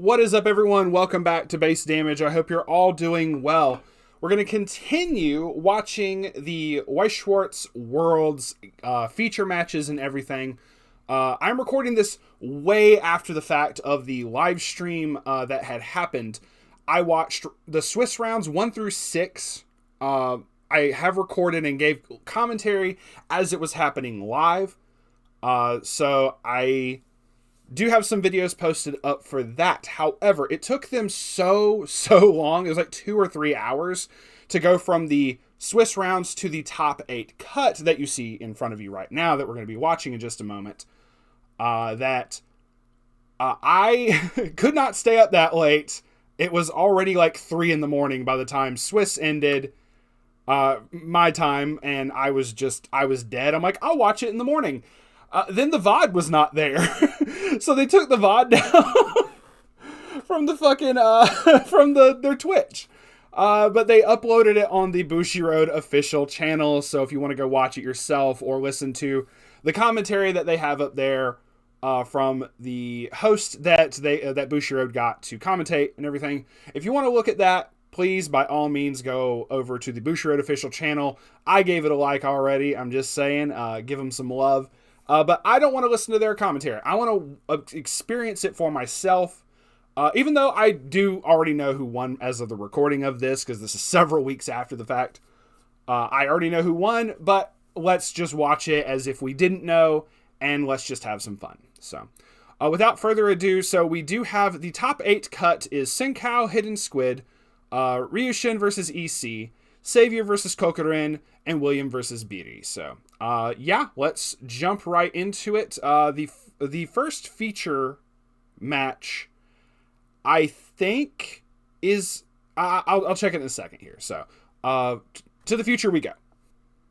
What is up, everyone? Welcome back to Base Damage. I hope you're all doing well. We're going to continue watching the Weiss Schwarz Worlds feature matches and everything. I'm recording this way after the fact of the live stream that had happened. I watched the Swiss rounds 1 through 6. I have recorded and gave commentary as it was happening live. So I do have some videos posted up for that. However, it took them so long. It was like 2 or 3 hours to go from the Swiss rounds to the top 8 cut that you see in front of you right now that we're going to be watching in just a moment. I could not stay up that late. It was already like 3 in the morning by the time Swiss ended my time, and I was dead. I'm like, I'll watch it in the morning. Then the VOD was not there. So they took the VOD down from the fucking, from their Twitch. But they uploaded it on the Bushiroad official channel. So if you want to go watch it yourself or listen to the commentary that they have up there, from the host that Bushiroad got to commentate and everything. If you want to look at that, please, by all means, go over to the Bushiroad official channel. I gave it a like already. I'm just saying, give them some love. But I don't want to listen to their commentary. I want to experience it for myself. Even though I do already know who won as of the recording of this, because this is several weeks after the fact. I already know who won, but let's just watch it as if we didn't know, and let's just have some fun. So, without further ado, so we do have the top 8 cut is Senkao, Hidden Squid, Ryushin versus EC, Savior versus Kokurin, and William versus Biri. So, yeah, let's jump right into it. The first feature match, I think, is... I'll check it in a second here. So, to the future we go.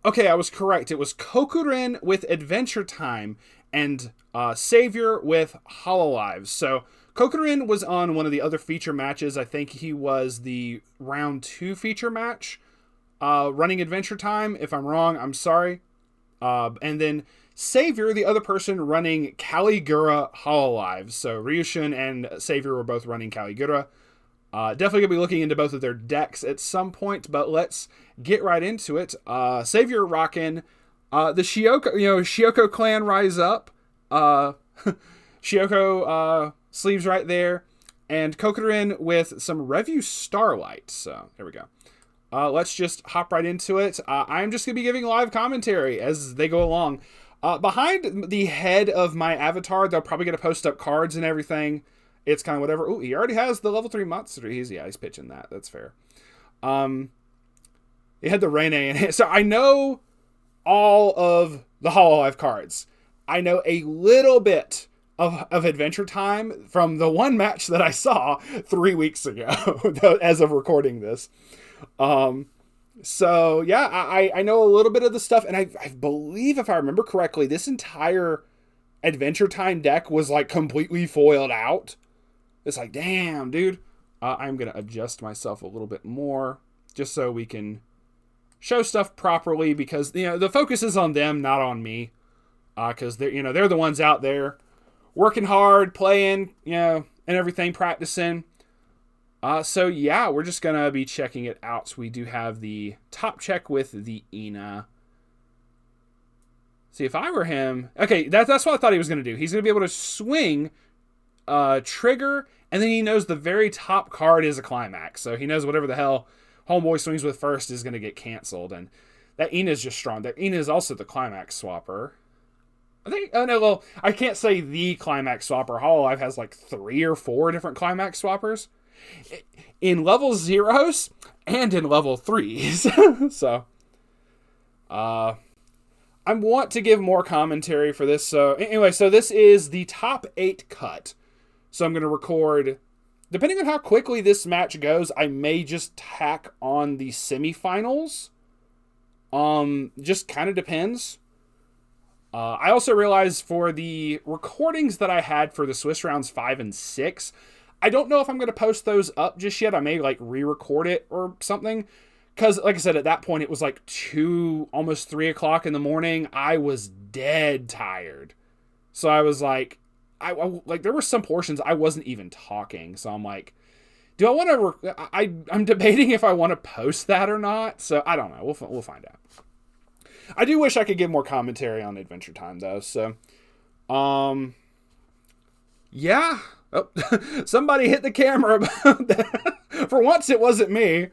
Okay, I was correct. It was Kokurin with Adventure Time and Savior with Hololive. So, Kokurin was on one of the other feature matches. I think he was the round 2 feature match. Running Adventure Time. If I'm wrong, I'm sorry. And then Savior, the other person, running Caligura Hololive. So Ryushin and Savior were both running Caligura. Definitely going to be looking into both of their decks at some point, but let's get right into it. Savior rocking the Shioko clan rise up. Shioko sleeves right there. And Kokurin with some Review Starlight. So there we go. Let's just hop right into it. I'm just going to be giving live commentary as they go along. Behind the head of my avatar, they're probably going to post up cards and everything. It's kind of whatever. Oh, he already has the level 3 monster. He's pitching that. That's fair. He had the Rene in it. So I know all of the Hololive cards. I know a little bit of Adventure Time from the one match that I saw 3 weeks ago as of recording this. So yeah, I know a little bit of the stuff, and I believe, if I remember correctly, this entire Adventure Time deck was like completely foiled out. It's like, damn, dude. I'm going to adjust myself a little bit more just so we can show stuff properly, because, the focus is on them, not on me. Cause they're the ones out there working hard, playing, and everything, practicing. So yeah, we're just going to be checking it out. So we do have the top check with the Ina. See, if I were him... Okay, that's what I thought he was going to do. He's going to be able to swing, trigger, and then he knows the very top card is a climax. So he knows whatever the hell Homeboy swings with first is going to get canceled. And that Ina is just strong. That Ina is also the climax swapper. I think... Oh, no, well, I can't say the climax swapper. Hololive has like 3 or 4 different climax swappers. In level 0s and in level 3s. So, I want to give more commentary for this. So, anyway, so this is the top 8 cut. So, I'm going to record, depending on how quickly this match goes, I may just tack on the semifinals. Just kind of depends. I also realized for the recordings that I had for the Swiss rounds 5 and 6, I don't know if I'm going to post those up just yet. I may re-record it or something. Because, like I said, at that point, it was like 2, almost 3 o'clock in the morning. I was dead tired. So I was like, like there were some portions I wasn't even talking, so I'm like, do I want to? I'm debating if I want to post that or not. So I don't know. We'll find out. I do wish I could give more commentary on Adventure Time though. So, yeah. Oh, somebody hit the camera about that. For once, it wasn't me.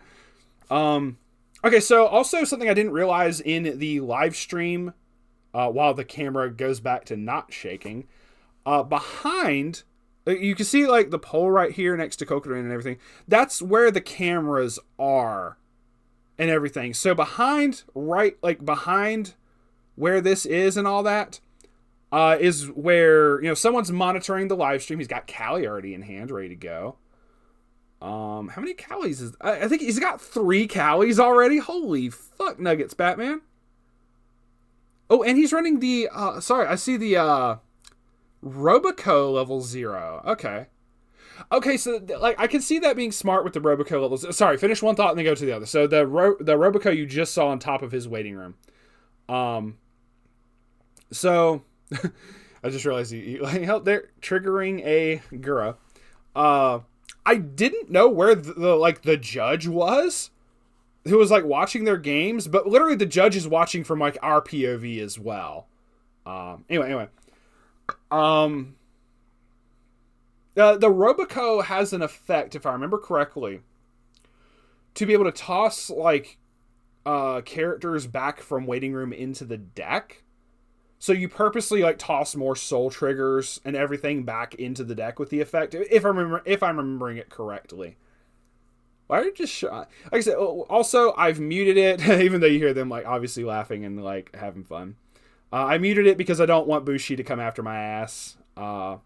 Okay, so also something I didn't realize in the live stream, while the camera goes back to not shaking, behind, you can see like the pole right here next to Coconut and everything. That's where the cameras are and everything. So behind where this is and all that, is where, someone's monitoring the live stream. He's got Callie already in hand, ready to go. How many Callies is... I think he's got 3 Callies already. Holy fuck nuggets, Batman. Oh, and he's running the... sorry, I see the, Roboco level 0. Okay. Okay, so, like, I can see that being smart with the Roboco levels. Sorry, finish one thought and then go to the other. So, the Roboco you just saw on top of his waiting room. So... I just realized they're triggering a Gura. I didn't know where the judge was, who was like watching their games, but literally the judge is watching from like our POV as well. Anyway. The Roboco has an effect, if I remember correctly, to be able to toss like characters back from waiting room into the deck. So you purposely like toss more soul triggers and everything back into the deck with the effect, if I'm remembering it correctly. Why are you just shot? Like I said, also I've muted it, even though you hear them like obviously laughing and like having fun. I muted it because I don't want Bushi to come after my ass. And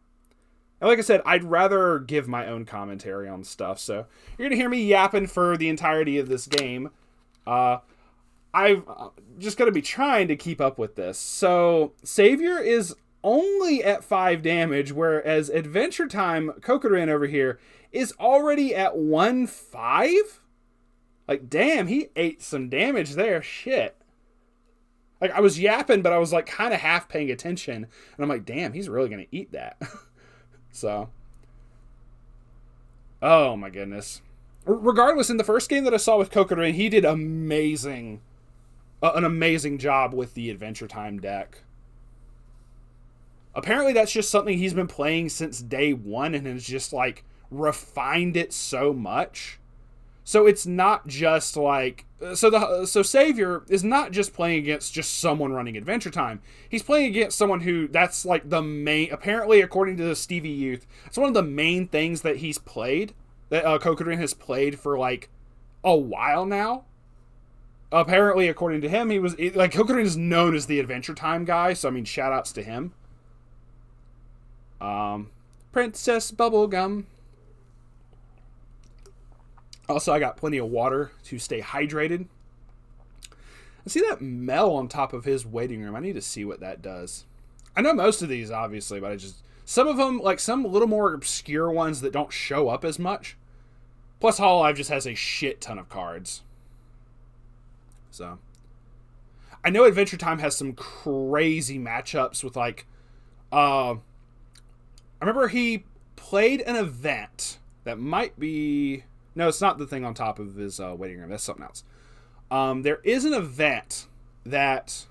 like I said, I'd rather give my own commentary on stuff. So you're gonna hear me yapping for the entirety of this game. I've just got to be trying to keep up with this. So, Savior is only at 5 damage, whereas Adventure Time, Kokorin over here, is already at 1-5? Like, damn, he ate some damage there. Shit. Like, I was yapping, but I was, like, kind of half paying attention. And I'm like, damn, he's really going to eat that. So. Oh, my goodness. Regardless, in the first game that I saw with Kokorin, he did amazing. An amazing job with the Adventure Time deck. Apparently that's just something he's been playing since day 1 and has just like refined it so much. So it's not just like so Savior is not just playing against just someone running Adventure Time. He's playing against someone who that's like the main, apparently according to the Stevie Youth, it's one of the main things that he's played, that Kokorin has played for like a while now. Apparently, according to him, he was like Kokorin is known as the Adventure Time guy, so I mean, shout outs to him. Princess Bubblegum. Also, I got plenty of water to stay hydrated. I see that Mel on top of his waiting room. I need to see what that does. I know most of these, obviously, but some of them, like some little more obscure ones that don't show up as much. Plus, Hololive just has a shit ton of cards. So, I know Adventure Time has some crazy matchups with like, I remember he played an event that might be, no, it's not the thing on top of his waiting room. That's something else. There is an event that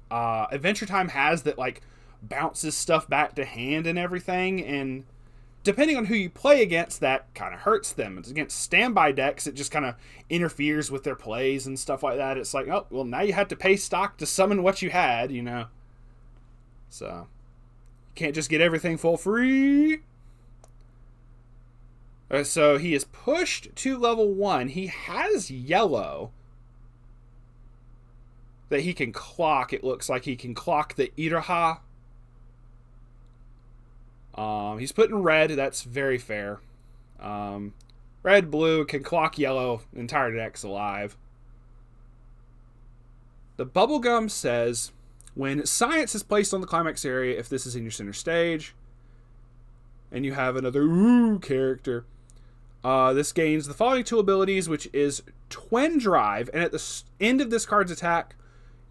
Adventure Time has that like bounces stuff back to hand and everything, and depending on who you play against, that kind of hurts them. It's against standby decks, it just kind of interferes with their plays and stuff like that. It's like, oh, well, now you have to pay stock to summon what you had, So, you can't just get everything for free. So, he is pushed to level 1. He has yellow that he can clock. It looks like he can clock the Iraha. He's putting red. That's very fair. Red, blue, can clock yellow. Entire deck's alive. The Bubblegum says, when science is placed on the climax area, if this is in your center stage, and you have another character, this gains the following 2 abilities, which is Twin Drive, and at the end of this card's attack,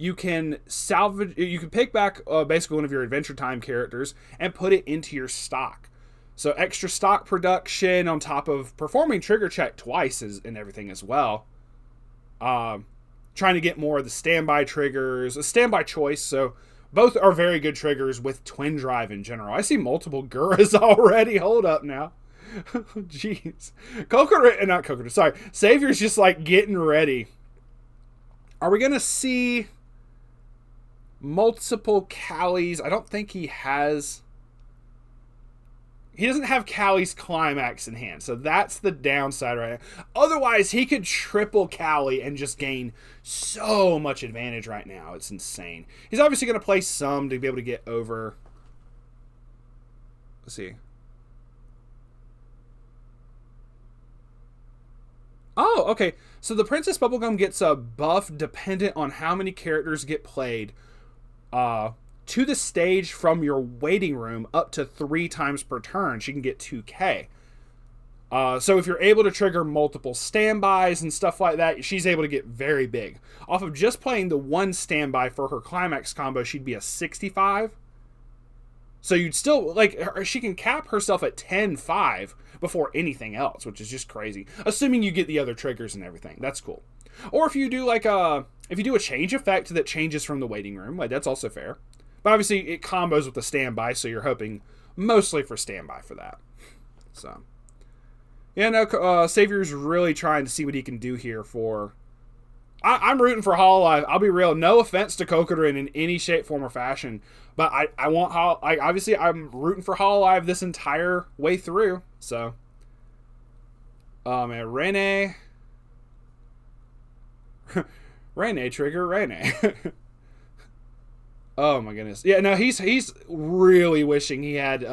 you can salvage, you can pick back basically one of your Adventure Time characters and put it into your stock. So extra stock production on top of performing trigger check twice and everything as well. Trying to get more of the standby triggers, a standby choice. So both are very good triggers with twin drive in general. I see multiple Guras already. Hold up now. Jeez. Not Kokoro, sorry. Savior's just like getting ready. Are we going to see multiple Callie's? I don't think he has. He doesn't have Callie's climax in hand, so that's the downside right now. Otherwise, he could triple Callie and just gain so much advantage right now. It's insane. He's obviously going to play some to be able to get over. Let's see. Oh, okay. So the Princess Bubblegum gets a buff dependent on how many characters get played to the stage from your waiting room up to 3 times per turn. She can get 2k. So if you're able to trigger multiple standbys and stuff like that, she's able to get very big. Off of just playing the one standby for her climax combo, she'd be a 65. So you'd still, like, she can cap herself at 10-5 before anything else, which is just crazy. Assuming you get the other triggers and everything. That's cool. Or if you do, like, if you do a change effect that changes from the waiting room, like, that's also fair. But obviously, it combos with the standby, so you're hoping mostly for standby for that. So, yeah, no, Savior's really trying to see what he can do here for... I'm rooting for Hololive. I'll be real. No offense to Kokorin in any shape, form, or fashion. But I want obviously, I'm rooting for Hololive this entire way through. So, man, Rene trigger, Rene. Oh my goodness. Yeah, no, he's really wishing he had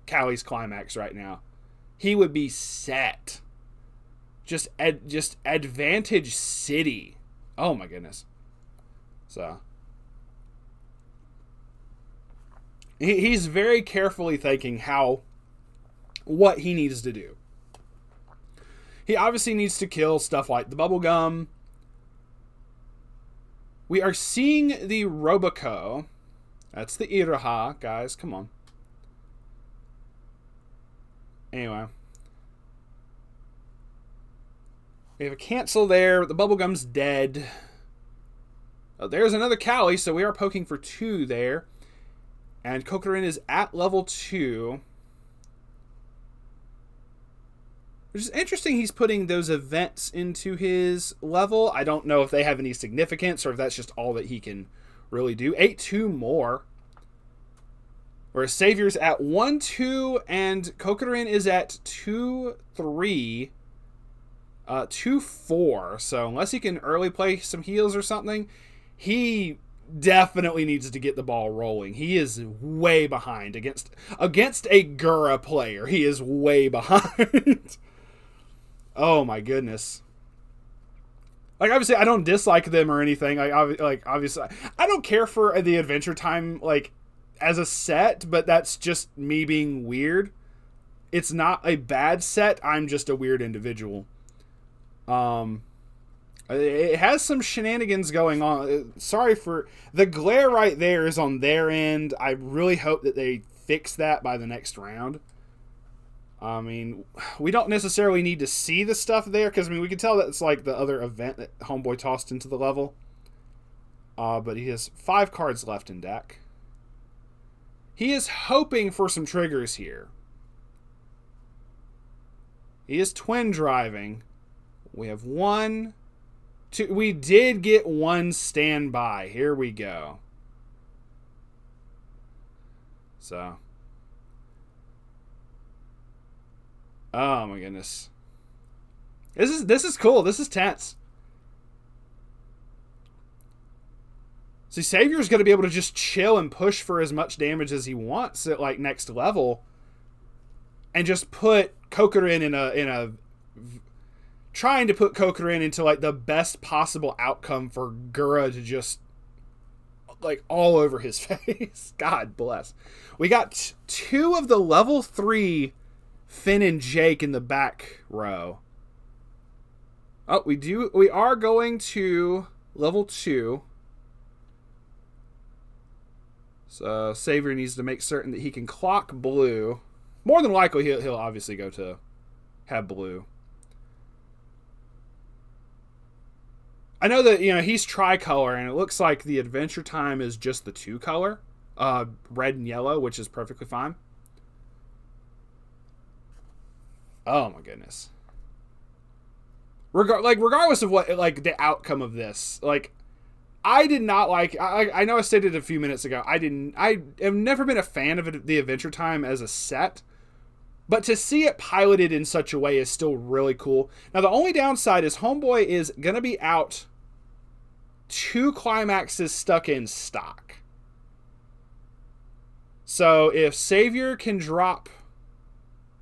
Callie's climax right now. He would be set. Just Advantage City. Oh my goodness. So he's very carefully thinking what he needs to do. He obviously needs to kill stuff like the bubblegum. We are seeing the Roboco. That's the Iraha, guys. Come on. Anyway. We have a cancel there. The bubblegum's dead. Oh, there's another Callie, so we are poking for 2 there. And Kokorin is at level 2. Which is interesting, he's putting those events into his level. I don't know if they have any significance or if that's just all that he can really do. 8-2 more. Whereas Savior's at 1-2 and Kokorin is at 2-3. 2-4. So unless he can early play some heals or something, he definitely needs to get the ball rolling. He is way behind against a Gura player. He is way behind. Oh my goodness. Like, obviously I don't dislike them or anything. Like obviously I don't care for the Adventure Time like as a set, but that's just me being weird. It's not a bad set. I'm just a weird individual. It has some shenanigans going on. Sorry for the glare right there is on their end. I really hope that they fix that by the next round. I mean, we don't necessarily need to see the stuff there because, I mean, we can tell that it's like the other event that Homeboy tossed into the level. But he has 5 cards left in deck. He is hoping for some triggers here. He is twin driving. We have 1, 2. We did get 1 standby. Here we go. So. Oh my goodness. This is cool. This is tense. See, Savior's going to be able to just chill and push for as much damage as he wants at like next level, and just put Kokorin in a trying to put Kokorin into like the best possible outcome for Gura to just like all over his face. God bless. We got 2 of the level 3 Finn and Jake in the back row. Oh, we are going to level 2. So Savior needs to make certain that he can clock blue. More than likely, he'll obviously go to have blue. I know that, he's tricolor, and it looks like the Adventure Time is just the 2-color, red and yellow, which is perfectly fine. Oh my goodness. Regardless of what, the outcome of this, I did not like. I know I stated a few minutes ago. I have never been a fan of the Adventure Time as a set, but to see it piloted in such a way is still really cool. Now the only downside is Homeboy is gonna be out 2 climaxes stuck in stock. So if Savior can drop,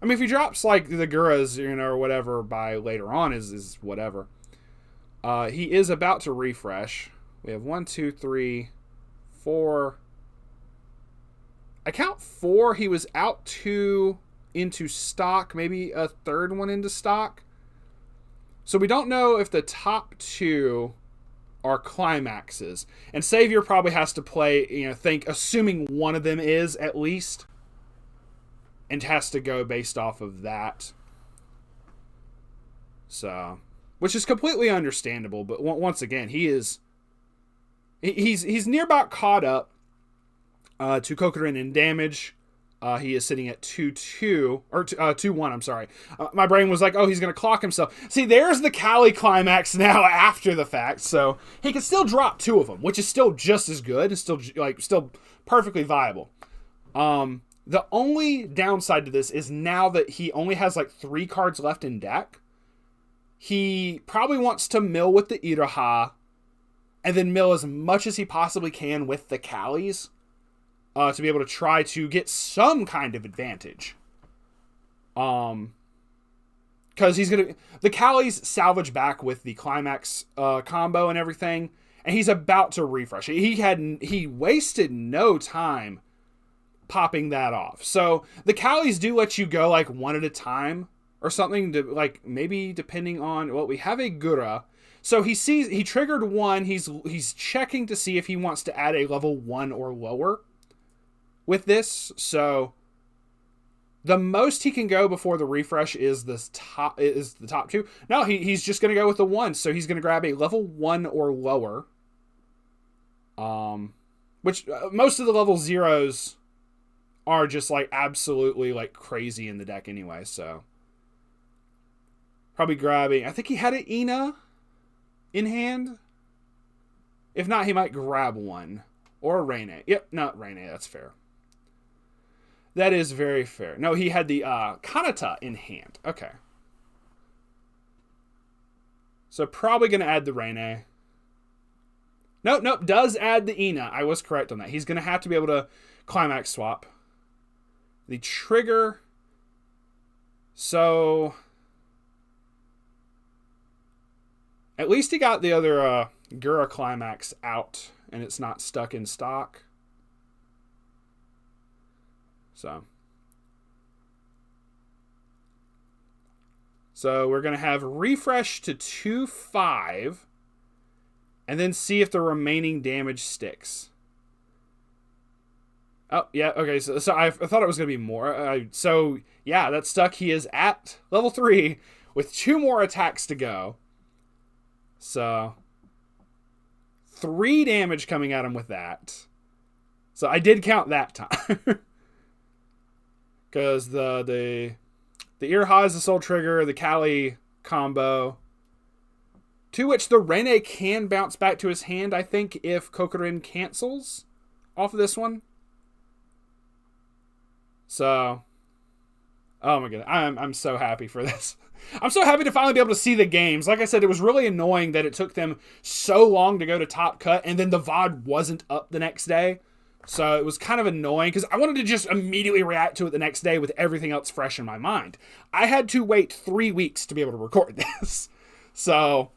if he drops the Guras, or whatever by later on is whatever. He is about to refresh. We have 1, 2, 3, 4. I count 4. He was out 2 into stock, maybe a third one into stock. So we don't know if the top 2 are climaxes. And Savior probably has to play, assuming one of them is at least, and has to go based off of that. So, which is completely understandable, but once again, he's near about caught up to Kokorin in damage. He is sitting at 2-2, or 2-1, I'm sorry. My brain was like, oh, he's going to clock himself. See, there's the Cali climax now after the fact, so he can still drop 2 of them, which is still just as good. It's still perfectly viable. The only downside to this is now that he only has 3 cards left in deck, he probably wants to mill with the Iraha, and then mill as much as he possibly can with the Calis, to be able to try to get some kind of advantage. Because the Calis salvage back with the Climax combo and everything, and he's about to refresh. He wasted no time popping that off. So the Calis do let you go one at a time or something, to maybe depending on, well, we have a Gura. So he triggered 1. He's checking to see if he wants to add a level 1 or lower with this. So the most he can go before the refresh is the top 2. No, he's just going to go with the 1. So he's going to grab a level 1 or lower. Which most of the level 0s are just absolutely crazy in the deck anyway. So probably grabbing, I think he had an Ina in hand. If not, he might grab 1 or a Rene. Yep, not Rene. That's fair. That is very fair. No, he had the Kanata in hand. Okay. So probably going to add the Rene. Nope. Does add the Ina. I was correct on that. He's going to have to be able to climax swap. The trigger. So at least he got the other Gura climax out, and it's not stuck in stock. So we're going to have refresh to 2-5, and then see if the remaining damage sticks. Oh, yeah, okay, so I thought it was going to be more. So, yeah, that stuck. He is at level 3 with 2 more attacks to go. So 3 damage coming at him with that. So I did count that time. Because the Iraha is the soul trigger, the Kali combo. To which the Rene can bounce back to his hand, I think, if Kokorin cancels off of this one. So, oh my god, I'm so happy for this. I'm so happy to finally be able to see the games. Like I said, it was really annoying that it took them so long to go to Top Cut, and then the VOD wasn't up the next day. So it was kind of annoying because I wanted to just immediately react to it the next day with everything else fresh in my mind. I had to wait 3 weeks to be able to record this. So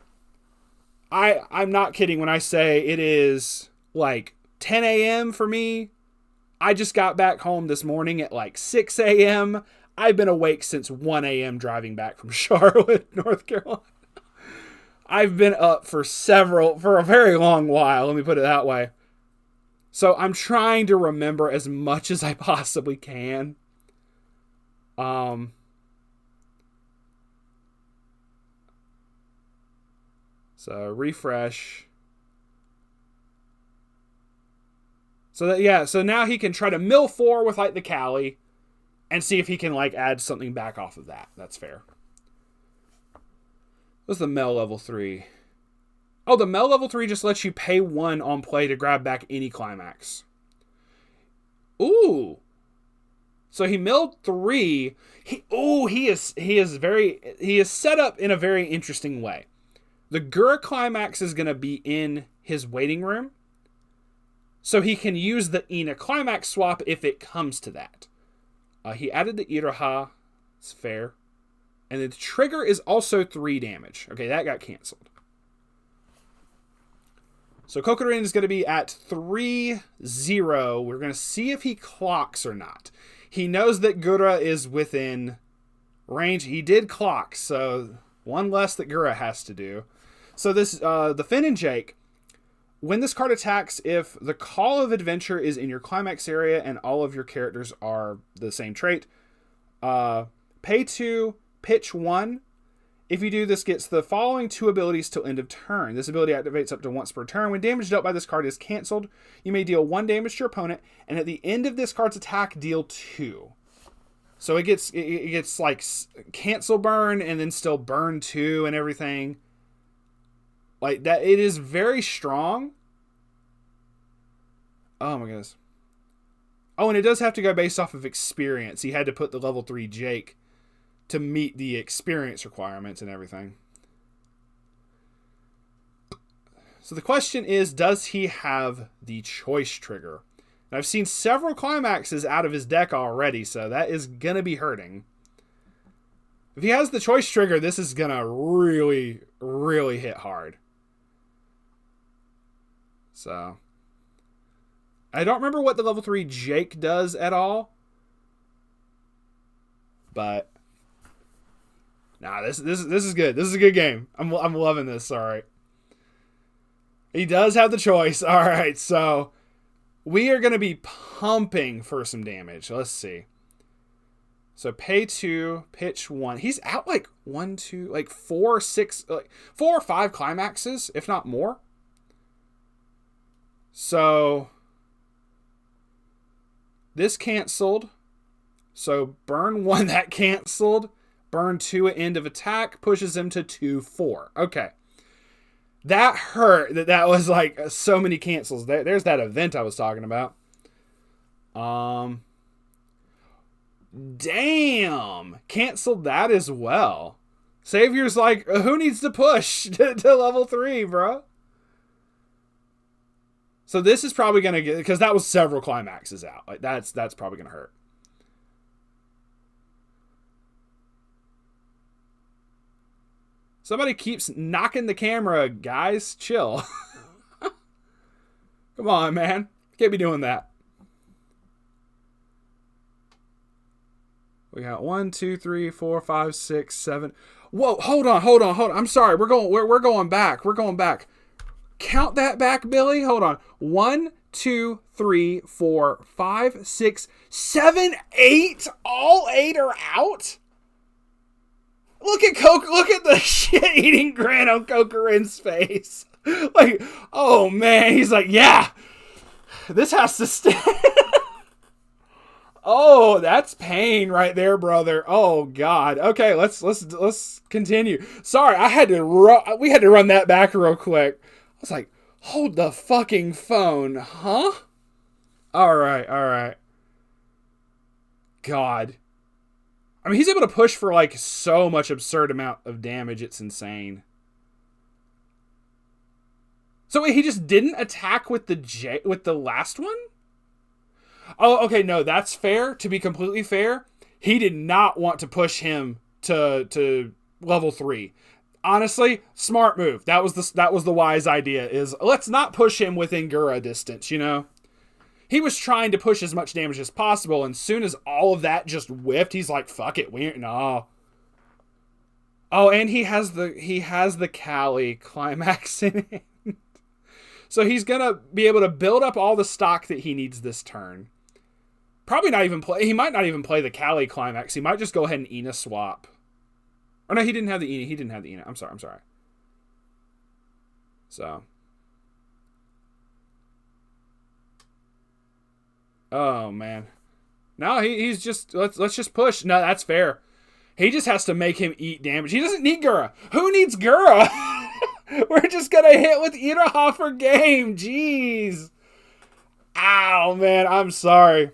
I'm not kidding when I say it is 10 a.m. for me. I just got back home this morning at 6 a.m. I've been awake since 1 a.m. driving back from Charlotte, North Carolina. I've been up for a very long while, let me put it that way. So I'm trying to remember as much as I possibly can. So refresh. So that, yeah, so now he can try to mill 4 with like the Cali and see if he can like add something back off of that. That's fair. What's the Mel level 3? Oh, the Mel level 3 just lets you pay 1 on play to grab back any climax. Ooh. So he milled 3. He is set up in a very interesting way. The Gura climax is going to be in his waiting room. So he can use the Ina climax swap if it comes to that. He added the Iraha. It's fair. And the trigger is also 3 damage. Okay, that got canceled. So Kokorin is going to be at 3-0. We're going to see if he clocks or not. He knows that Gura is within range. He did clock, so 1 less that Gura has to do. So this, the Finn and Jake, when this card attacks, if the Call of Adventure is in your climax area and all of your characters are the same trait, pay 2, pitch 1. If you do, this gets the following 2 abilities till end of turn. This ability activates up to once per turn. When damage dealt by this card is canceled, you may deal 1 damage to your opponent, and at the end of this card's attack, deal 2. So it gets like cancel burn and then still burn 2 and everything. Like that, it is very strong. Oh my goodness. Oh, and it does have to go based off of experience. He had to put the level 3 Jake to meet the experience requirements and everything. So the question is, does he have the choice trigger? And I've seen several climaxes out of his deck already, so that is going to be hurting. If he has the choice trigger, this is going to really, really hit hard. So I don't remember what the level 3 Jake does at all. But nah, this is good. This is a good game. I'm loving this. All right. He does have the choice. All right. So we are going to be pumping for some damage. Let's see. So pay 2, pitch 1. He's out like 1, 2, like 4, 6, like 4 or 5 climaxes, if not more. So this canceled. So burn 1 that canceled. Burn 2 at end of attack. Pushes him to 2-4. Okay. That hurt. That was like so many cancels. There's that event I was talking about. Damn. Canceled that as well. Savior's like, who needs to push to level 3, bro? So this is probably going to get, because that was several climaxes out. Like that's probably going to hurt. Somebody keeps knocking the camera, guys. Chill. Come on, man. Can't be doing that. We got 1, 2, 3, 4, 5, 6, 7. Whoa, hold on. I'm sorry. We're going back. We're going back. Count that back, Billy. Hold on. 1, 2, 3, 4, 5, 6, 7, 8. All 8 are out. Look at the shit-eating grin on Kokorin's face. Like, oh man, he's like, yeah, this has to stay. Oh, that's pain right there, brother. Oh God. Okay, let's continue. Sorry, we had to run that back real quick. I was like, hold the fucking phone, huh? All right. God. I mean, he's able to push for like so much absurd amount of damage. It's insane. So wait, he just didn't attack with the last one? Oh, okay. No, that's fair. To be completely fair, he did not want to push him to level 3. Honestly, smart move. That was the wise idea. Is let's not push him within Gura distance. You know. He was trying to push as much damage as possible, and soon as all of that just whiffed, he's like, "Fuck it, no." Oh, and he has the Cali climax in it. So he's going to be able to build up all the stock that he needs this turn. Probably not even play. He might not even play the Cali Climax. He might just go ahead and Ina swap. Or no, he didn't have the Ina. He didn't have the Ina. I'm sorry. So. Oh, man. No, he's just... Let's just push. No, that's fair. He just has to make him eat damage. He doesn't need Gura. Who needs Gura? We're just going to hit with Iraha for game. Jeez. Ow, man. I'm sorry.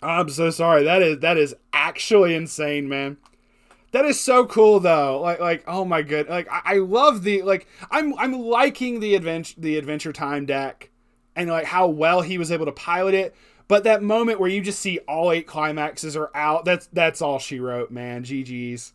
I'm so sorry. That is actually insane, man. That is so cool, though. Like, oh my god. Like, I love the, like, I'm liking the Adventure Time deck and, like, how well he was able to pilot it. But that moment where you just see all 8 climaxes are out, that's all she wrote, man. GG's.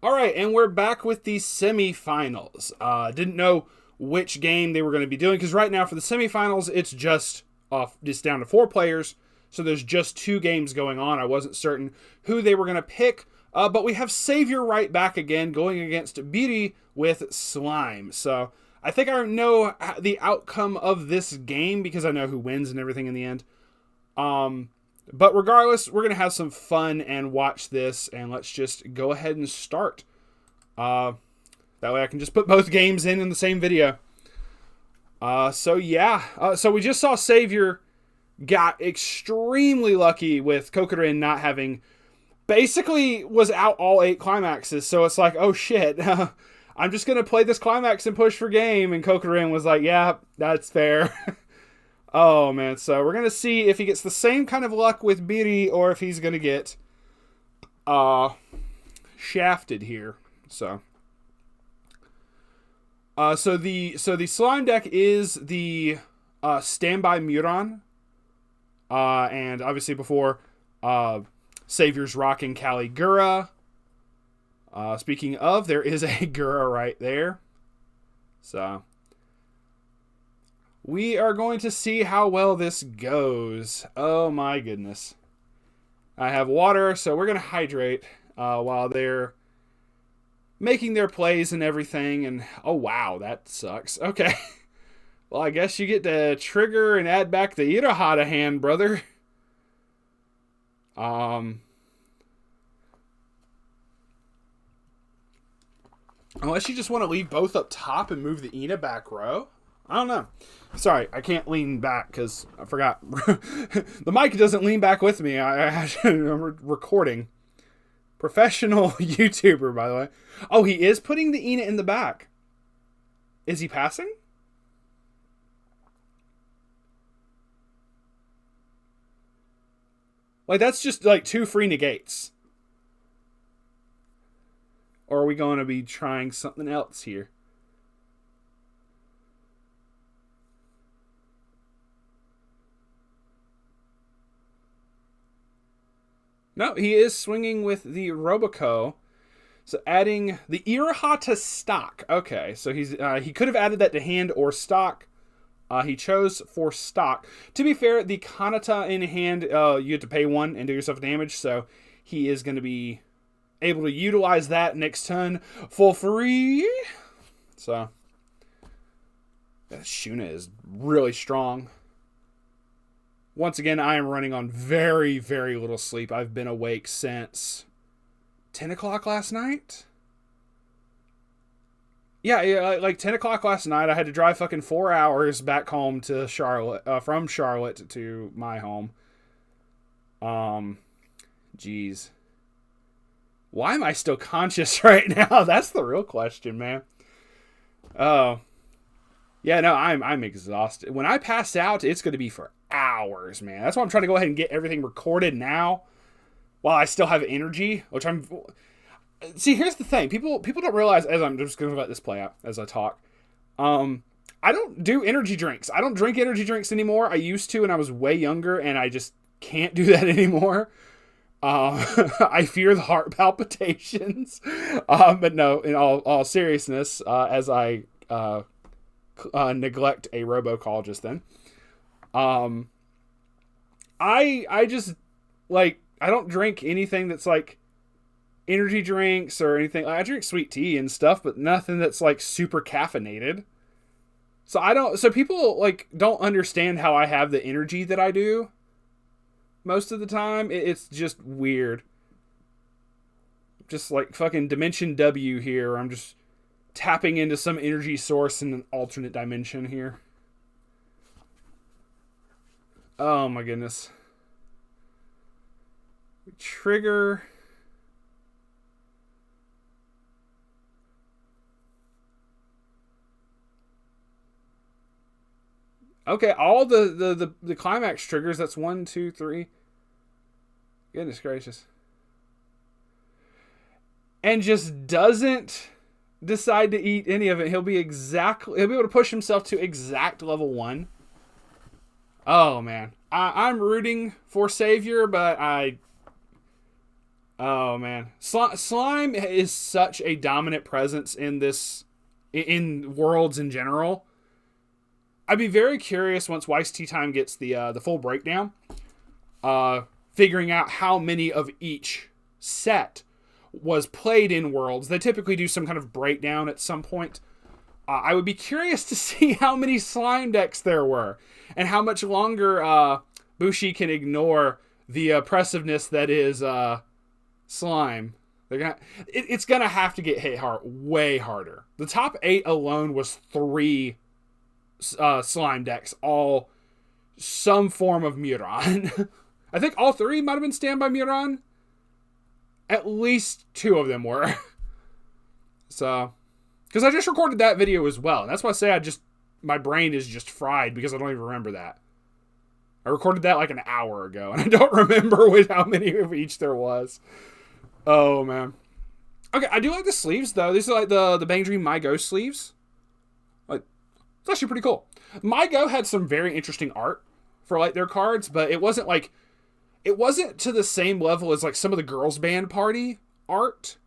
All right, and we're back with the semifinals. Didn't know which game they were going to be doing, because right now for the semifinals, it's just down to 4 players. So there's just 2 games going on. I wasn't certain who they were going to pick. But we have Savior right back again, going against Biri with Slime. So I think I know the outcome of this game, because I know who wins and everything in the end. But regardless, we're going to have some fun and watch this, and let's just go ahead and start. That way I can just put both games in the same video. So we just saw Savior got extremely lucky with Kokorin not having, basically was out all 8 climaxes. So it's like, oh shit, I'm just going to play this climax and push for game. And Kokorin was like, yeah, that's fair. Oh, man. So we're going to see if he gets the same kind of luck with Biri or if he's going to get shafted here. So the Slime deck is the Standby Muron. And obviously before Savior's rocking Kali Gura. Speaking of, there is a Gura right there. So we are going to see how well this goes. Oh my goodness. I have water, so we're going to hydrate while they're making their plays and everything. And oh wow, that sucks. Okay. Well, I guess you get to trigger and add back the Iraha to hand, brother. Unless you just want to leave both up top and move the Ina back row. I don't know. Sorry, I can't lean back because I forgot. The mic doesn't lean back with me. I'm recording. Professional YouTuber, by the way. Oh, he is putting the Ina in the back. Is he passing? Like, that's just like 2 free negates. Or are we going to be trying something else here? No, he is swinging with the Roboco. So adding the Iraha to stock. Okay, so he could have added that to hand or stock. He chose for stock. To be fair, the Kanata in hand, you have to pay 1 and do yourself damage. So he is going to be able to utilize that next turn for free. So that Shuna is really strong. Once again, I am running on very, very little sleep. I've been awake since 10 o'clock last night. Yeah, like 10 o'clock last night. I had to drive fucking 4 hours back home to Charlotte, from Charlotte to my home. Jeez. Why am I still conscious right now? That's the real question, man. Oh. Yeah, no, I'm exhausted. When I pass out, it's going to be for hours, man. That's why I'm trying to go ahead and get everything recorded now while I still have energy, which I'm... See, here's the thing. People don't realize, as I'm just going to let this play out as I talk. I don't do energy drinks. I don't drink energy drinks anymore. I used to when I was way younger, and I just can't do that anymore. I fear the heart palpitations. But no, in all seriousness, as I neglect a robocall just then. I just, like, I don't drink anything that's like energy drinks or anything. I drink sweet tea and stuff, but nothing that's like super caffeinated. So people like don't understand how I have the energy that I do most of the time. It's just weird. Just like fucking Dimension W here. I'm just tapping into some energy source in an alternate dimension here. Oh my goodness. Trigger. Okay, all the climax triggers. That's 1, 2, 3. Goodness gracious. And just doesn't decide to eat any of it. He'll be able to push himself to exact level 1. Oh man. I'm rooting for Savior, but oh man. Slime is such a dominant presence in worlds in general. I'd be very curious once Weiss Tea Time gets the full breakdown, figuring out how many of each set was played in worlds. They typically do some kind of breakdown at some point. I would be curious to see how many slime decks there were and how much longer Bushi can ignore the oppressiveness that is slime. It's gonna have to get hit hard, way harder. The top 8 alone was 3 slime decks, all some form of Muron. I think all 3 might have been Standby Muron. At least 2 of them were. So, because I just recorded that video as well. And that's why I say my brain is just fried because I don't even remember that. I recorded that like an hour ago and I don't remember how many of each there was. Oh man. Okay, I do like the sleeves though. These are like the Bang Dream My Go sleeves. Like, it's actually pretty cool. My Go had some very interesting art for like their cards, but it wasn't to the same level as like some of the Girls Band Party art.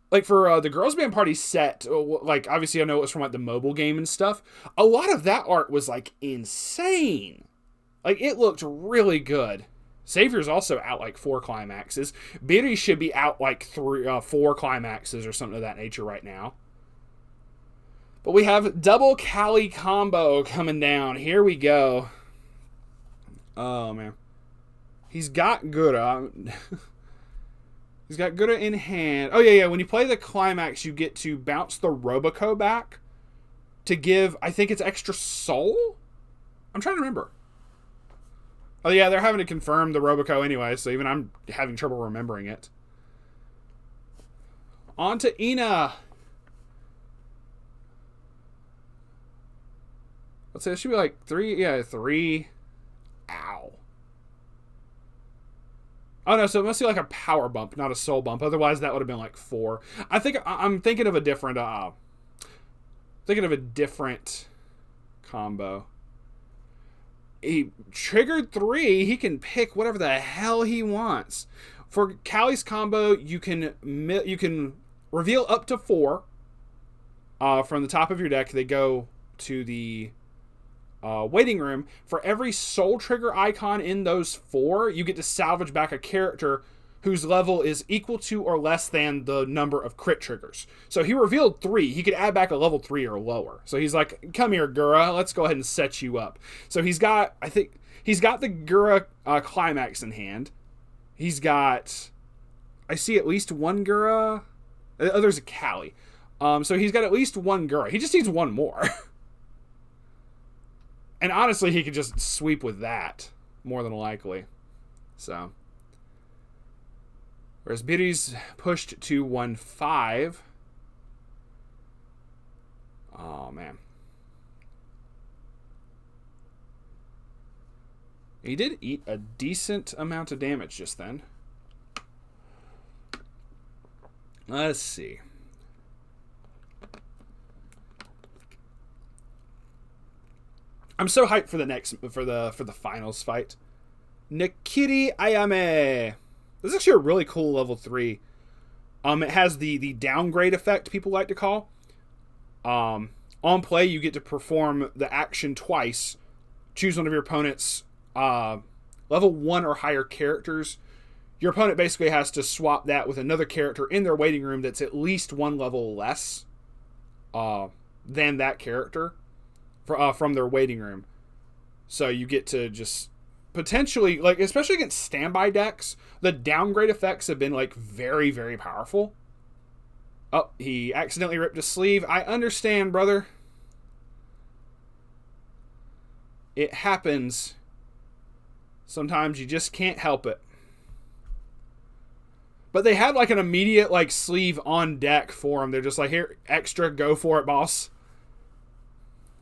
Like for the Girls Band Party set, like obviously I know it was from like the mobile game and stuff. A lot of that art was like insane. Like it looked really good. Savior's also out like 4 climaxes. Biri should be out like 4 climaxes or something of that nature right now. But we have double Kali combo coming down. Here we go. Oh man. He's got Gura. He's got Gura in hand. Oh, yeah. When you play the climax, you get to bounce the Roboco back to give, I think it's extra soul? I'm trying to remember. Oh, yeah, they're having to confirm the Roboco anyway, so even I'm having trouble remembering it. On to Ina. Let's say it should be like 3. Yeah, 3. Ow. Oh no, so it must be like a power bump, not a soul bump. Otherwise, that would have been like 4. I'm thinking of a different combo. He triggered 3. He can pick whatever the hell he wants. For Kali's combo, you can reveal up to 4 from the top of your deck. They go to the waiting room. For every soul trigger icon in those 4, you get to salvage back a character whose level is equal to or less than the number of crit triggers. So he revealed 3. He could add back a level 3 or lower. So he's like, come here, Gura. Let's go ahead and set you up. So he's got the Gura climax in hand. He's got, I see at least 1 Gura. There's a Kali. So he's got at least 1 Gura. He just needs 1 more. And honestly, he could just sweep with that, more than likely. So. Whereas Biri's pushed to 1-5. Oh, man. He did eat a decent amount of damage just then. Let's see. I'm so hyped for the finals fight. Nakiri Ayame. This is actually a really cool level 3. It has the downgrade effect people like to call. On play, you get to perform the action twice. Choose one of your opponent's level 1 or higher characters. Your opponent basically has to swap that with another character in their waiting room that's at least 1 level less than that character. from their waiting room. So you get to just potentially, like, especially against standby decks, the downgrade effects have been, like, very, very powerful. Oh, he accidentally ripped his sleeve. I understand, brother. It happens. Sometimes you just can't help it. But they had, like, an immediate, like, sleeve on deck for him. They're just like, here, extra, go for it, boss.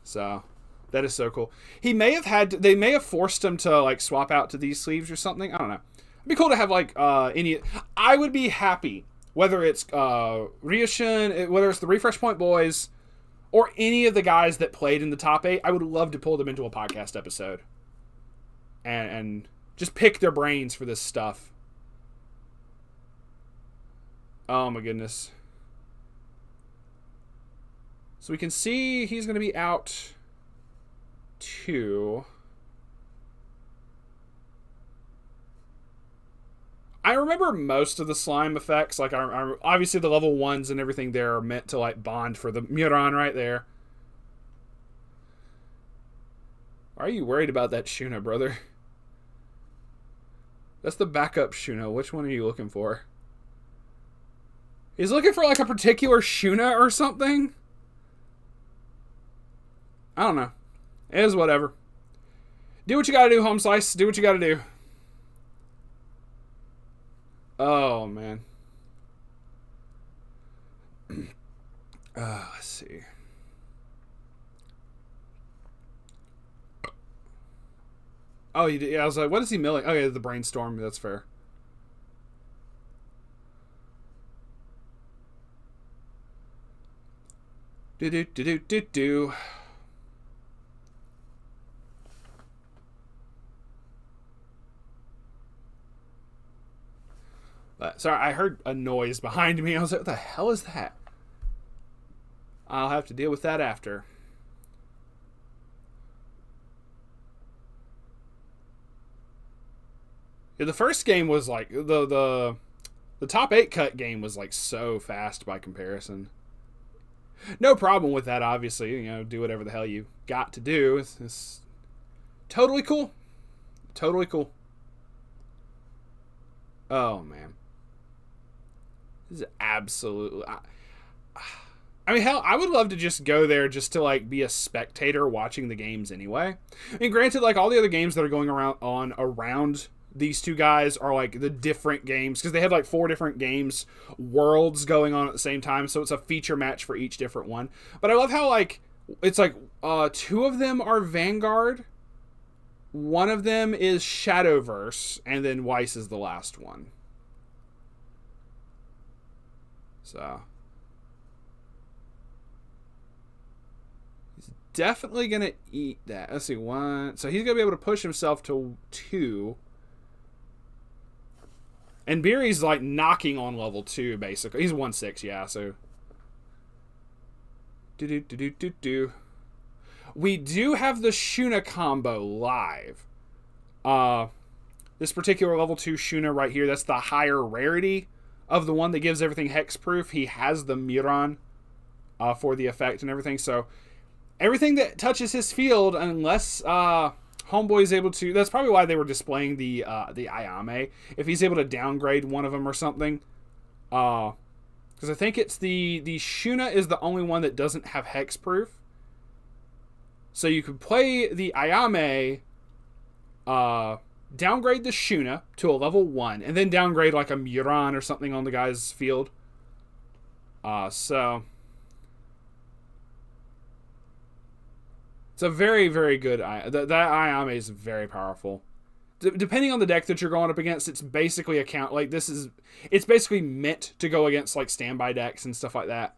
So, that is so cool. They may have forced him to, like, swap out to these sleeves or something. I don't know. It'd be cool to have, like, I would be happy, whether it's Ryushin, whether it's the Refresh Point Boys, or any of the guys that played in the top 8. I would love to pull them into a podcast episode. And just pick their brains for this stuff. Oh my goodness. So we can see he's going to be out 2. I remember most of the slime effects. Like, obviously the level 1s and everything there are meant to, like, bond for the Muron right there. Why are you worried about that Shuna, brother? That's the backup Shuna. Which one are you looking for? He's looking for, like, a particular Shuna or something? I don't know. It is whatever. Do what you gotta do, Home Slice. Do what you gotta do. Oh, man. Let's see. Oh, yeah, I was like, what is he milling? Oh, yeah, the brainstorm. That's fair. Do. Sorry, I heard a noise behind me. I was like, what the hell is that? I'll have to deal with that after. Yeah, the first game was like the top 8 cut game was like so fast by comparison. No problem with that, obviously. You know, do whatever the hell you got to do. It's totally cool. Totally cool. Oh, man. This is absolutely... I mean, hell, I would love to just go there just to, like, be a spectator watching the games anyway. I mean, granted, like, all the other games that are going around these two guys are, like, the different games, because they have, like, 4 different games, worlds going on at the same time, so it's a feature match for each different one. But I love how, like, it's, like, 2 of them are Vanguard, 1 of them is Shadowverse, and then Weiss is the last one. So... definitely gonna eat that. Let's see, 1. So he's gonna be able to push himself to 2. And Beery's like knocking on level 2, basically. He's 1/6, yeah, so. We do have the Shuna combo live. This particular level 2 Shuna right here, that's the higher rarity of the one that gives everything hexproof. He has the Muron for the effect and everything, so everything that touches his field, unless Homeboy is able to... That's probably why they were displaying the Ayame. If he's able to downgrade one of them or something. Because I think it's the Shuna is the only one that doesn't have hexproof. So you could play the Ayame, downgrade the Shuna to a level 1, and then downgrade like a Muron or something on the guy's field. So... it's a very, very good... that Ayame is very powerful. Depending on the deck that you're going up against, it's basically it's basically meant to go against like standby decks and stuff like that.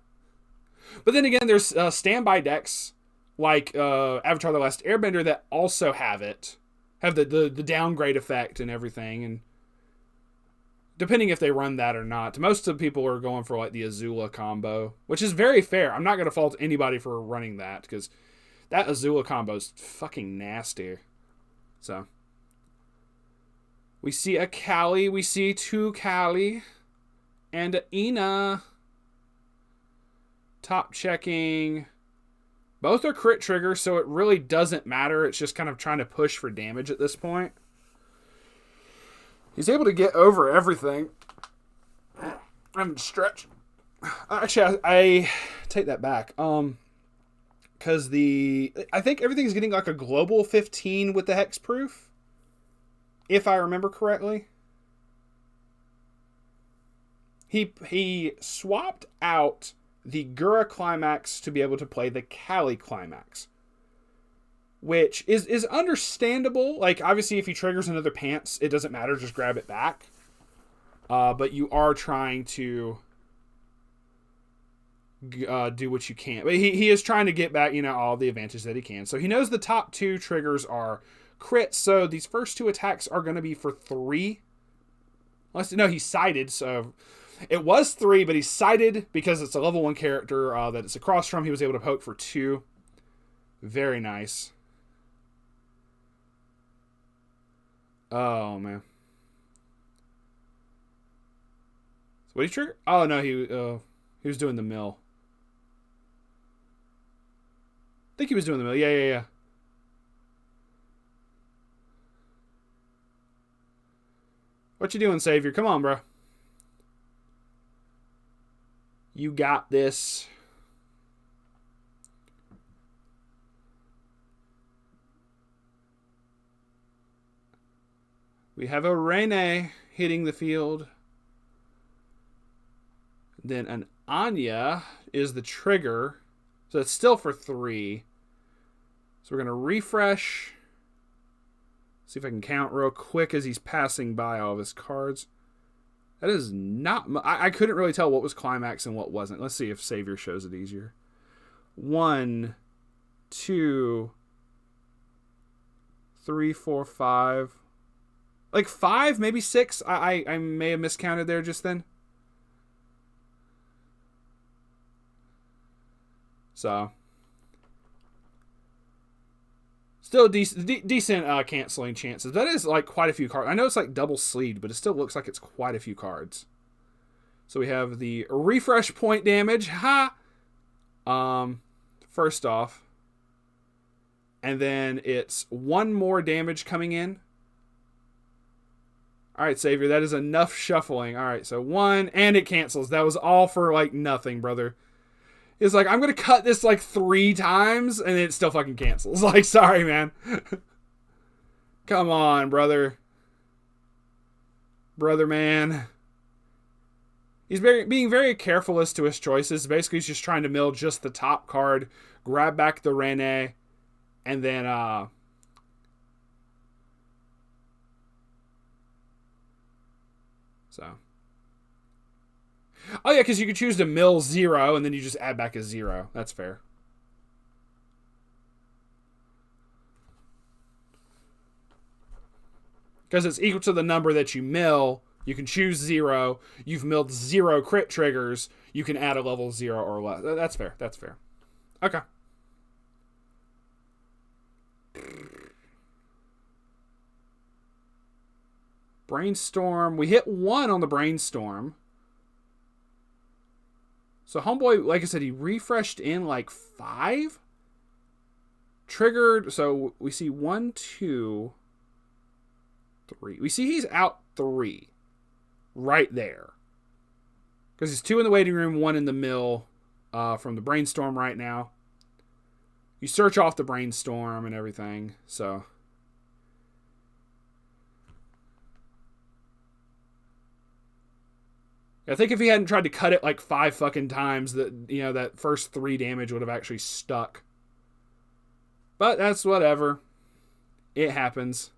But then again, there's standby decks like Avatar: The Last Airbender that also have the downgrade effect and everything. And depending if they run that or not, most of the people are going for like the Azula combo, which is very fair. I'm not going to fault anybody for running that because that Azula combo is fucking nasty. So. We see a Callie. We see 2 Callie. And a Ina. Top checking. Both are crit triggers, so it really doesn't matter. It's just kind of trying to push for damage at this point. He's able to get over everything. I'm stretched. Actually, I take that back. Because I think everything's getting like a global 15 with the hexproof, if I remember correctly. He swapped out the Gura Climax to be able to play the Kali Climax, which is understandable. Like, obviously, if he triggers another pants, it doesn't matter. Just grab it back. But you are trying to do what you can. But he is trying to get back, all the advantage that he can. So he knows the top 2 triggers are crits. So these first 2 attacks are going to be for 3. No, he's sighted. So it was 3, but he's sighted because it's a level 1 character that it's across from. He was able to poke for 2. Very nice. Oh, man. So what did he trigger? Oh, no, he was doing the mill. I think he was doing the mill. Yeah. What you doing, Savior? Come on, bro. You got this. We have a Rene hitting the field. Then an Anya is the trigger. So it's still for 3. So we're going to refresh. See if I can count real quick as he's passing by all of his cards. That is not... I couldn't really tell what was Climax and what wasn't. Let's see if Savior shows it easier. 1, 2, 3, 4, 5. Like 5, maybe 6. I may have miscounted there just then. So, still decent canceling chances. That is like quite a few cards. I know it's like double sleeved, but it still looks like it's quite a few cards. So we have the refresh point damage. Ha! First off. And then it's 1 more damage coming in. Alright, Savior, that is enough shuffling. Alright, so 1, and it cancels. That was all for like nothing, brother. It's like, I'm going to cut this like 3 times, and it still fucking cancels. Like, sorry, man. Come on, brother. Brother, man. He's being very careful as to his choices. Basically, he's just trying to mill just the top card, grab back the Rene, and then, so... Oh, yeah, because you could choose to mill 0, and then you just add back a 0. That's fair. Because it's equal to the number that you mill. You can choose 0. You've milled 0 crit triggers. You can add a level 0 or less. That's fair. That's fair. Okay. Brainstorm. We hit 1 on the Brainstorm. So Homeboy, like I said, he refreshed in like 5. Triggered. So we see 1, 2, 3. We see he's out 3. Right there. Because he's 2 in the waiting room, 1 in the mill from the Brainstorm right now. You search off the Brainstorm and everything. So... I think if he hadn't tried to cut it like 5 fucking times, that first 3 damage would have actually stuck. But that's whatever. It happens.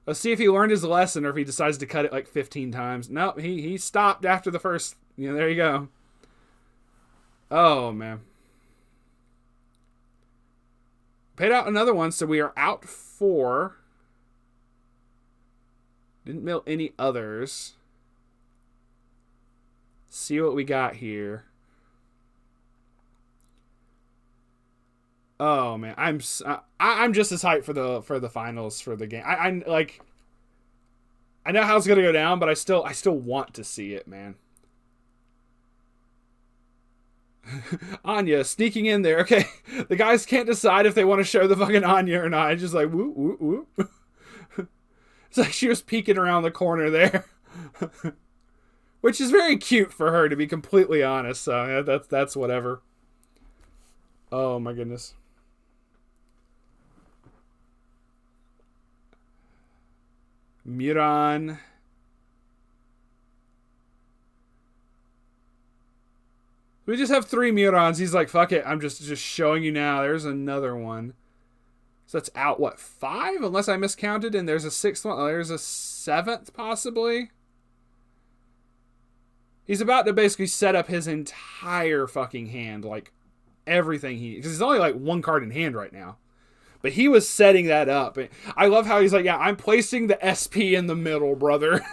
Let's see if he learned his lesson or if he decides to cut it like 15 times. Nope, he stopped after the first. There you go. Oh, man. Paid out another one, so we are out 4. Didn't mill any others. See what we got here. Oh man, I'm just as hyped for the finals for the game. I know how it's gonna go down, but I still want to see it, man. Anya sneaking in there. Okay, the guys can't decide if they want to show the fucking Anya or not. It's just like whoop whoop whoop. It's like she was peeking around the corner there, which is very cute for her, to be completely honest. So yeah, that's whatever. Oh my goodness. Miran. We just have 3 Mirans. He's like, fuck it. I'm just showing you now. There's another one. So that's out, what, 5? Unless I miscounted, and there's a 6th one. Oh, there's a 7th, possibly. He's about to basically set up his entire fucking hand. Like, everything he... Because he's only like 1 card in hand right now. But he was setting that up. I love how he's like, yeah, I'm placing the SP in the middle, brother.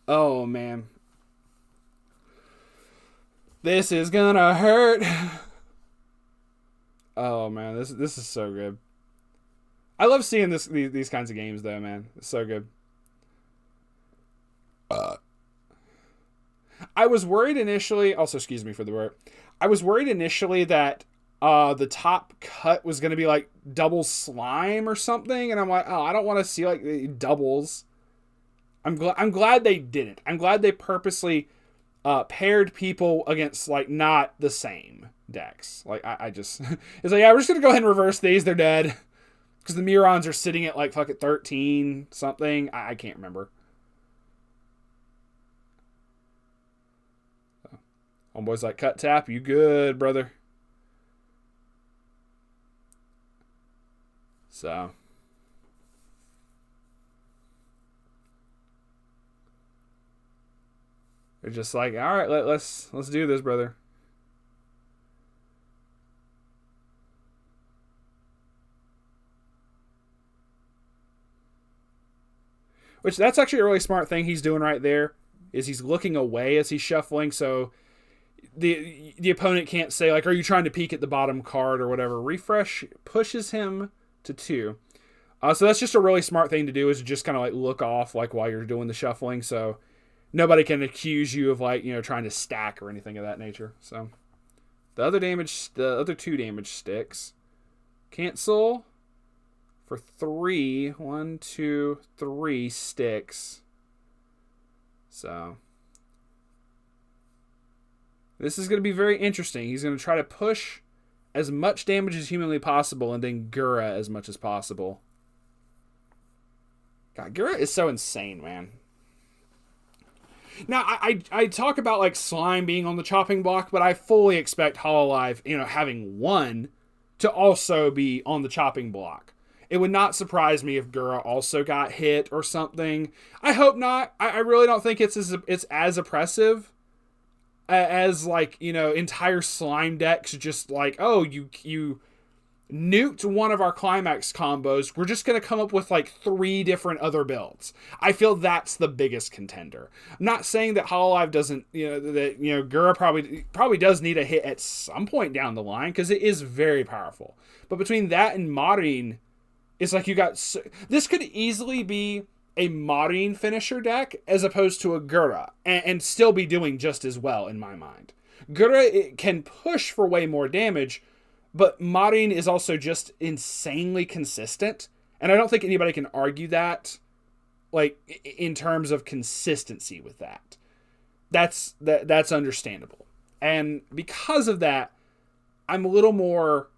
Oh, man. This is gonna hurt. Oh man, this is so good. I love seeing these kinds of games though, man. It's so good. I was worried initially. Also, excuse me for the word. I was worried initially that the top cut was gonna be like double slime or something, and I'm like, oh, I don't want to see like doubles. I'm glad they didn't. I'm glad they purposely paired people against like not the same decks. Like I just it's like, yeah, we're just gonna go ahead and reverse these. They're dead because the Mirons are sitting at like fucking 13 something. I can't remember. Homeboy's like, cut tap, you good, brother? So. They're just like, all right, let's do this, brother. Which that's actually a really smart thing he's doing right there. Is he's looking away as he's shuffling, so the opponent can't say like, "Are you trying to peek at the bottom card or whatever?" Refresh pushes him to 2. So that's just a really smart thing to do, is to just kind of like look off like while you're doing the shuffling, so nobody can accuse you of like, you know, trying to stack or anything of that nature. So the other 2 damage sticks cancel for 3. 1, 2, 3 sticks. So this is going to be very interesting. He's going to try to push as much damage as humanly possible and then Gura as much as possible. God, Gura is so insane, man. Now, I talk about like slime being on the chopping block, but I fully expect Hololive, you know, having 1 to also be on the chopping block. It would not surprise me if Gura also got hit or something. I hope not. I really don't think it's as oppressive as like, you know, entire slime decks just like, oh, you nuked one of our climax combos. We're just going to come up with like 3 different other builds. I feel that's the biggest contender. I'm not saying that Hololive doesn't, you know, that, you know, Gura probably does need a hit at some point down the line because it is very powerful. But between that and Modding, it's like you got... This could easily be a Modding finisher deck as opposed to a Gura and still be doing just as well in my mind. Gura can push for way more damage, but Modding is also just insanely consistent. And I don't think anybody can argue that, like, in terms of consistency with that. That's understandable. And because of that, I'm a little more,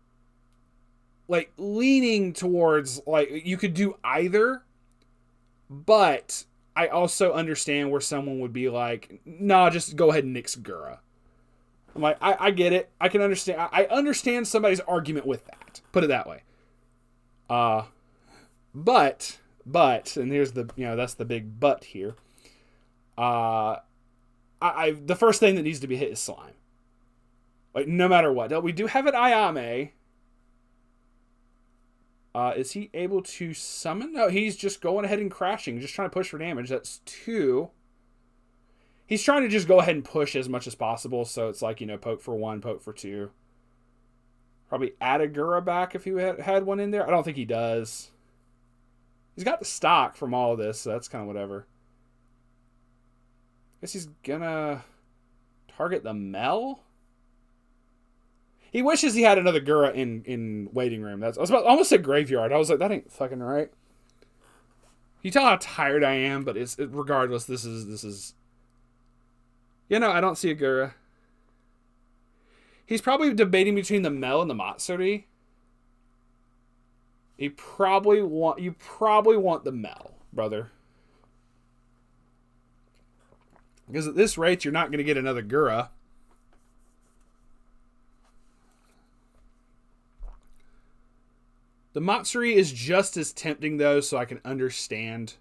like, leaning towards, like, you could do either, but I also understand where someone would be like, nah, just go ahead and nix Gura. I'm like, I get it. I can understand. I understand somebody's argument with that. Put it that way. But, and here's the, you know, that's the big but here. The first thing that needs to be hit is slime. Like, no matter what. We do have an Ayame. Is he able to summon? No, he's just going ahead and crashing. Just trying to push for damage. That's 2. He's trying to just go ahead and push as much as possible. So it's like, you know, poke for 1, poke for 2. Probably add a Gura back if he had one in there. I don't think he does. He's got the stock from all of this, so that's kind of whatever. Guess he's gonna target the Mel. He wishes he had another Gura in waiting room. I almost said graveyard. I was like, that ain't fucking right. You tell how tired I am, but regardless, this is. You know, I don't see a Gura. He's probably debating between the Mel and the Matsuri. You probably want the Mel, brother. Because at this rate, you're not going to get another Gura. The Matsuri is just as tempting, though, so I can understand,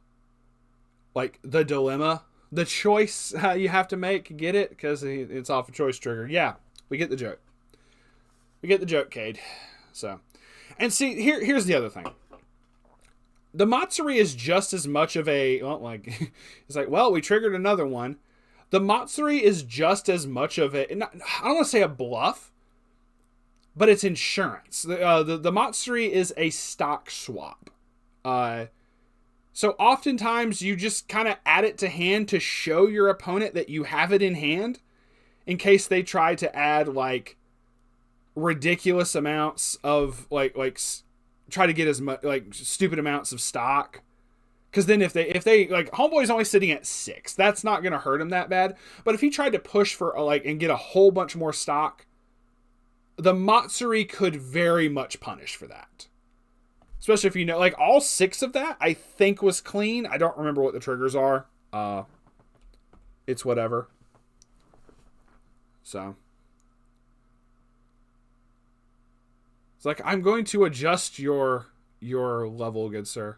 like, the dilemma. The choice you have to make, get it? Because it's off a choice trigger. Yeah, we get the joke. We get the joke, Cade. So, and see, here's the other thing. The Matsuri is just as much of a, well, like, it's like, well, we triggered another one. The Matsuri is just as much of a, I don't want to say a bluff, but it's insurance. The Matsuri is a stock swap. So oftentimes you just kind of add it to hand to show your opponent that you have it in hand in case they try to add like ridiculous amounts of like try to get as much like stupid amounts of stock. Because then if they like Homeboy's only sitting at 6, that's not going to hurt him that bad. But if he tried to push for like and get a whole bunch more stock, the Matsuri could very much punish for that. Especially if you know, like, all 6 of that, I think, was clean. I don't remember what the triggers are. It's whatever. So. It's like, I'm going to adjust your level, good sir.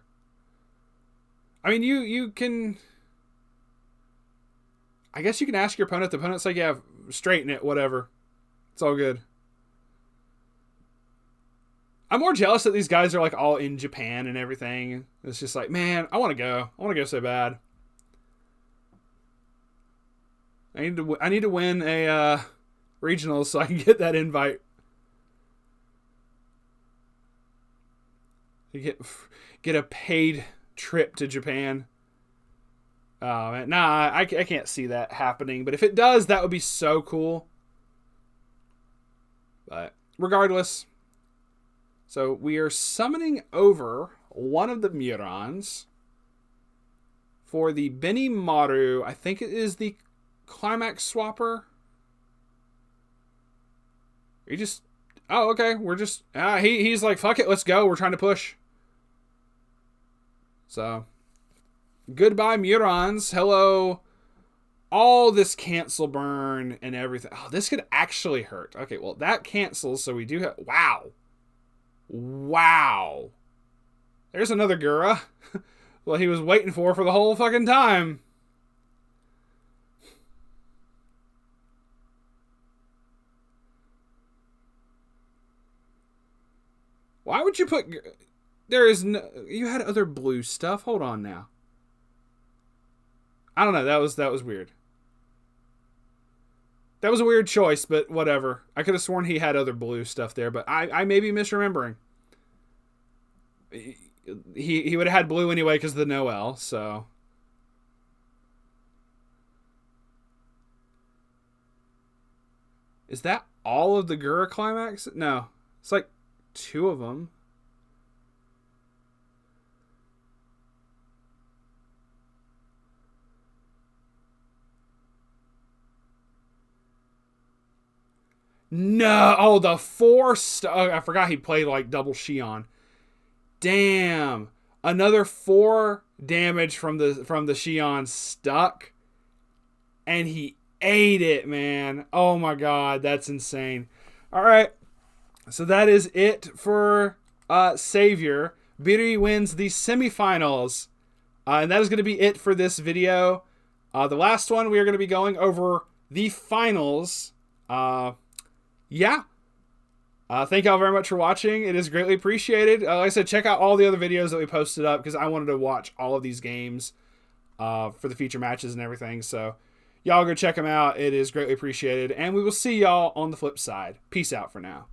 I mean, you can... I guess you can ask your opponent. The opponent's like, yeah, straighten it, whatever. It's all good. I'm more jealous that these guys are like all in Japan and everything. It's just like, man, I want to go. I want to go so bad. I need to win a regionals so I can get that invite. To get a paid trip to Japan. Oh man, nah, I can't see that happening. But if it does, that would be so cool. But regardless. So we are summoning over one of the Murons for the Benimaru. I think it is the Climax Swapper. He just... Oh, okay. We're just... he's like, fuck it, let's go. We're trying to push. So, goodbye, Murons. Hello. All this cancel burn and everything. Oh, this could actually hurt. Okay, well, that cancels, so we do have... Wow. Wow. There's another Gura. Well, he was waiting for the whole fucking time. Why would you put... There is no... You had other blue stuff? Hold on now. I don't know. That was weird. That was a weird choice, but whatever. I could have sworn he had other blue stuff there, but I may be misremembering. He would have had blue anyway because of the Noel, so... Is that all of the Gura Climax? No. It's like 2 of them. No. Oh, the 4 I forgot he played like double Shion. Damn. Another 4 damage from the Shion stuck. And he ate it, man. Oh my god, that's insane. Alright. So that is it for Savior. Biri wins the semifinals. And that is going to be it for this video. The last one, we are going to be going over the finals. Yeah. Thank y'all very much for watching. It is greatly appreciated. Like I said, check out all the other videos that we posted up because I wanted to watch all of these games for the feature matches and everything. So y'all go check them out. It is greatly appreciated. And we will see y'all on the flip side. Peace out for now.